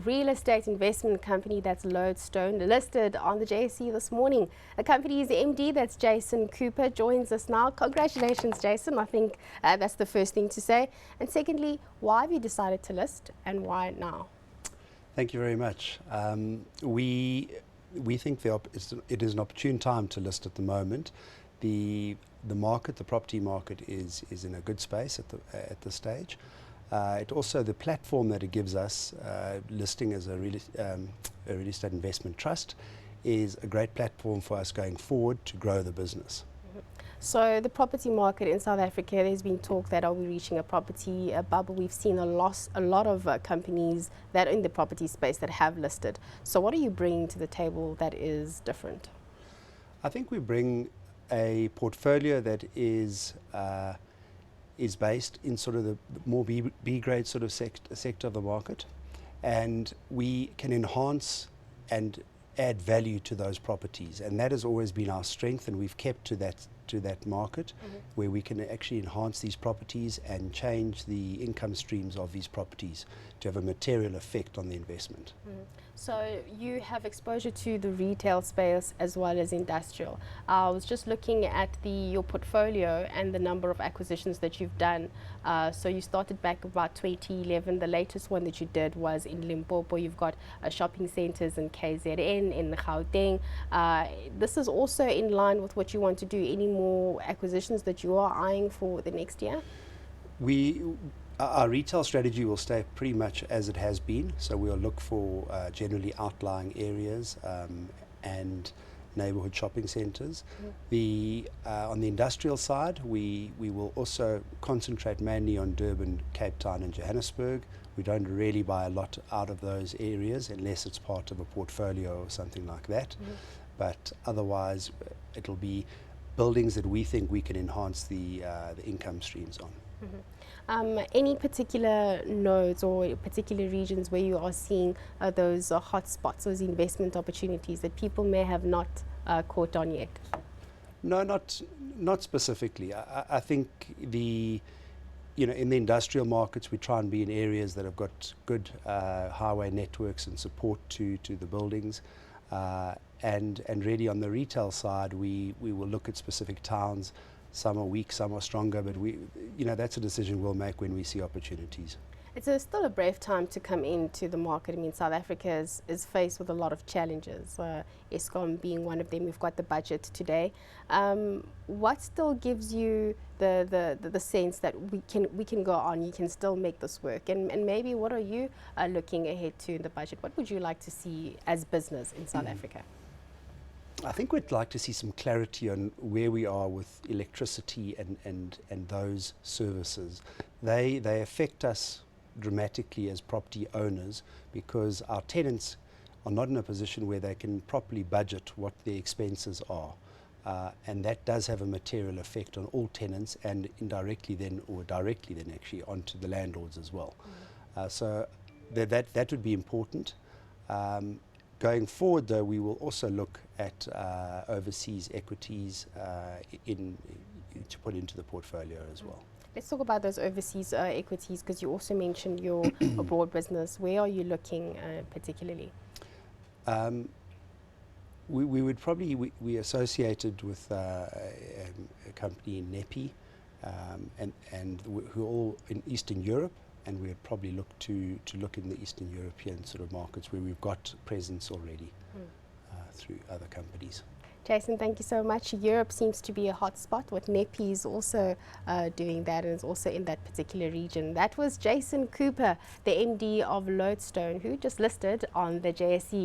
real estate investment company, that's Lodestone, listed on the JSE this morning. The company's MD, that's Jason Cooper, joins us now. Congratulations, Jason. I think that's the first thing to say. And secondly, why have you decided to list and why now? Thank you very much. We think it is an opportune time to list at the moment. The market, the property market, is in a good space at this stage. It also, the platform that it gives us, listing as a real estate investment trust, is a great platform for us going forward to grow the business. So the property market in South Africa, there's been talk that are we reaching a property bubble? We've seen a lot of companies that are in the property space that have listed. So what are you bringing to the table that is different? I think we bring a portfolio that is based in sort of the more B grade sort of sector of the market, and we can enhance and add value to those properties, and that has always been our strength, and we've kept to that market where we can actually enhance these properties and change the income streams of these properties to have a material effect on the investment. So you have exposure to the retail space as well as industrial. I was just looking at your portfolio and the number of acquisitions that you've done. So you started back about 2011. The latest one that you did was in Limpopo. You've got shopping centers in KZN, in Gauteng. This is also in line with what you want to do. Any more acquisitions that you are eyeing for the next year? Our retail strategy will stay pretty much as it has been, so we'll look for generally outlying areas and neighbourhood shopping centres. On the industrial side, we will also concentrate mainly on Durban, Cape Town and Johannesburg. We don't really buy a lot out of those areas unless it's part of a portfolio or something like that. But otherwise it'll be buildings that we think we can enhance the income streams on. Any particular nodes or particular regions where you are seeing those hot spots, those investment opportunities that people may have not caught on yet? No, not specifically. I think in the industrial markets we try and be in areas that have got good highway networks and support to the buildings. And really on the retail side we will look at specific towns. Some are weak, some are stronger, but that's a decision we'll make when we see opportunities. It's still a brave time to come into the market. I mean, South Africa is faced with a lot of challenges, Eskom being one of them. We've got the budget today. What still gives you the sense that we can go on, you can still make this work? And maybe what are you looking ahead to in the budget? What would you like to see as business in South Africa? I think we'd like to see some clarity on where we are with electricity and those services. They affect us dramatically as property owners because our tenants are not in a position where they can properly budget what their expenses are. And that does have a material effect on all tenants and indirectly then, or directly then actually, onto the landlords as well. So that would be important. Going forward, though, we will also look at overseas equities to put into the portfolio as well. Let's talk about those overseas equities, because you also mentioned your abroad business. Where are you looking particularly? We would probably, we associated with a company in NEPI and who are all in Eastern Europe. And we would probably look to look in the Eastern European sort of markets where we've got presence already through other companies. Jason, thank you so much. Europe seems to be a hot spot. What NEPI is also doing that, and is also in that particular region. That was Jason Cooper, the MD of Lodestone, who just listed on the JSE.